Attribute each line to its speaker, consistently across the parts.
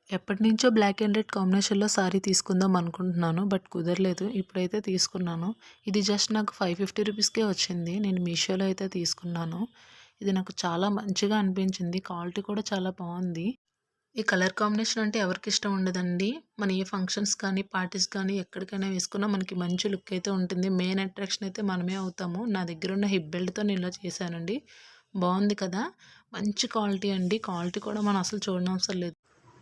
Speaker 1: ఎప్పటినుంచో black and red కాంబినేషన్‌లో sorry తీసుకుందాం అనుకుంటున్నాను. బట్ కుదరలేదు. ఇప్పుడైతే తీసుకున్నాను. ఇది జస్ట్ నాకు 550 రూపీస్‌కే వచ్చింది. నేను మీషోలో అయితే తీసుకున్నాను. ఇది నాకు చాలా మంచిగా అనిపించింది. క్వాలిటీ కూడా చాలా బావుంది. ఈ కలర్ కాంబినేషన్ అంటే ఎవరికిష్టం ఉండదండి. మన ఏ ఫంక్షన్స్ కానీ, పార్టీస్ కానీ ఎక్కడికైనా వేసుకున్నా మనకి మంచి లుక్ అయితే ఉంటుంది. మెయిన్ అట్రాక్షన్ అయితే మనమే అవుతాము. నా దగ్గరున్న హిప్ బెల్ట్‌తో నేను ఇలా చేశానండి. బావుంది కదా! మంచి క్వాలిటీ అండి. క్వాలిటీ కూడా మనం అసలు చూడనవసరం లేదు.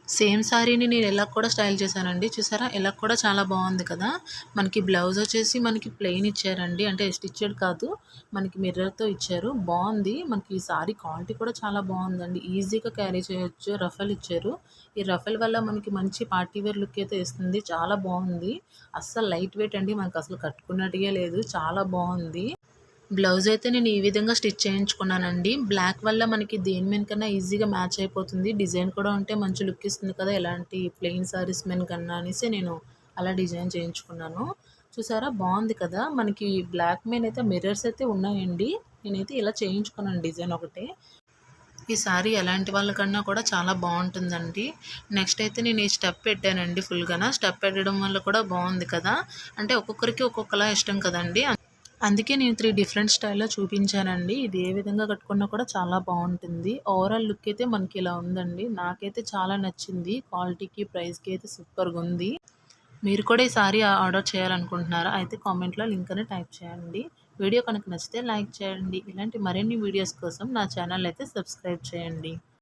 Speaker 1: సేమ్ సారీని నేను ఇలా కూడా స్టైల్ చేశానండి. చూసారా? ఇలా కూడా చాలా బావుంది కదా! మనకి బ్లౌజ్ వచ్చేసి మనకి ప్లెయిన్ ఇచ్చారండి. అంటే స్టిచ్చెడ్ కాదు. మనకి మిర్రర్‌తో ఇచ్చారు. బావుంది. మనకి ఈ సారీ క్వాలిటీ కూడా చాలా బావుందండి. ఈజీగా క్యారీ చేయొచ్చు. రఫెల్ ఇచ్చారు. ఈ రఫెల్ వల్ల మనకి మంచి పార్టీ వేర్ లుక్ అయితే ఇస్తుంది. చాలా బావుంది. అస్సలు లైట్ వెయిట్ అండి. మనకసలు కట్టుకున్నట్టుగే లేదు. చాలా బావుంది. బ్లౌజ్ అయితే నేను ఈ విధంగా స్టిచ్ చేయించుకున్నానండి. బ్లాక్ వల్ల మనకి దేని మీదకన్నా ఈజీగా మ్యాచ్ అయిపోతుంది. డిజైన్ కూడా ఉంటే మంచి లుక్ ఇస్తుంది కదా! ఎలాంటి ప్లెయిన్ సారీస్ మీదకన్నా అనేసి నేను అలా డిజైన్ చేయించుకున్నాను. చూసారా బావుంది కదా! మనకి బ్లాక్ మీదనైతే మిర్రర్స్ అయితే ఉన్నాయండి. నేనైతే ఇలా చేయించుకున్నాను డిజైన్ ఒకటే. ఈ సారీ ఎలాంటి వాళ్ళకన్నా కూడా చాలా బావుంటుందండి. నెక్స్ట్ అయితే నేను ఈ స్టెప్ పెట్టానండి ఫుల్‌గాన. స్టెప్ పెట్టడం వల్ల కూడా బావుంది కదా! అంటే ఒక్కొక్కరికి ఒక్కొక్కలా ఇష్టం కదండీ! అందుకే నేను 3 డిఫరెంట్ స్టైల్‌లో చూపించానండి. ఇది ఏ విధంగా కట్టుకున్నా కూడా చాలా బావుంటుంది. ఓవరాల్ లుక్ అయితే మనకి ఇలా ఉందండి. నాకైతే చాలా నచ్చింది. క్వాలిటీకి, ప్రైస్‌కి అయితే సూపర్‌గుంది. మీరు కూడా ఈ సారీ ఆర్డర్ చేయాలనుకుంటున్నారా? అయితే కామెంట్‌లో లింక్ అని టైప్ చేయండి. వీడియో కనుక నచ్చితే లైక్ చేయండి. ఇలాంటి మరిన్ని వీడియోస్ కోసం నా ఛానల్ అయితే సబ్స్క్రైబ్ చేయండి.